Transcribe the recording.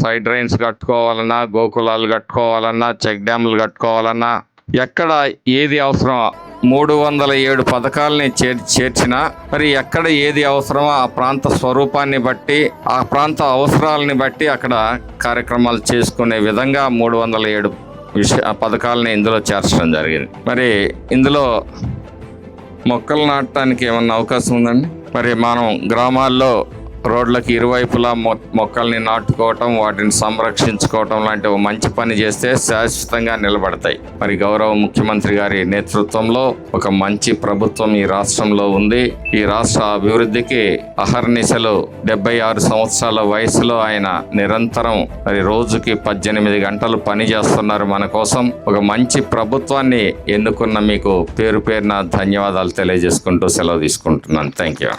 Side drains కట్టుకోవాలన్నా, గోకులాలు కట్టుకోవాలన్నా, check డ్యాములు కట్టుకోవాలన్నా, ఎక్కడ ఏది అవసరం 307 పథకాలని చేర్చినా మరి ఎక్కడ ఏది అవసరమో ఆ ప్రాంత స్వరూపాన్ని బట్టి, ఆ ప్రాంత అవసరాలని బట్టి అక్కడ కార్యక్రమాలు చేసుకునే విధంగా 307 పథకాలని ఇందులో చేర్చడం జరిగింది. మరి ఇందులో మొక్కలు నాటడానికి ఏమన్నా అవకాశం ఉందండి? మరి మనం గ్రామాల్లో రోడ్లకి ఇరువైపులా మొక్కల్ని నాటుకోవటం, వాటిని సంరక్షించుకోవటం లాంటి ఒక మంచి పని చేస్తే శాశ్వతంగా నిలబడతాయి. మరి గౌరవ ముఖ్యమంత్రి గారి నేతృత్వంలో ఒక మంచి ప్రభుత్వం ఈ రాష్ట్రంలో ఉంది. ఈ రాష్ట్ర అభివృద్ధికి అహర్నిశలు 76 సంవత్సరాల వయసులో ఆయన నిరంతరం మరి రోజుకి 18 గంటలు పని చేస్తున్నారు మన కోసం. ఒక మంచి ప్రభుత్వాన్ని ఎన్నుకున్న మీకు పేరు పేరున ధన్యవాదాలు తెలియజేసుకుంటూ సెలవు తీసుకుంటున్నాను. Thank you.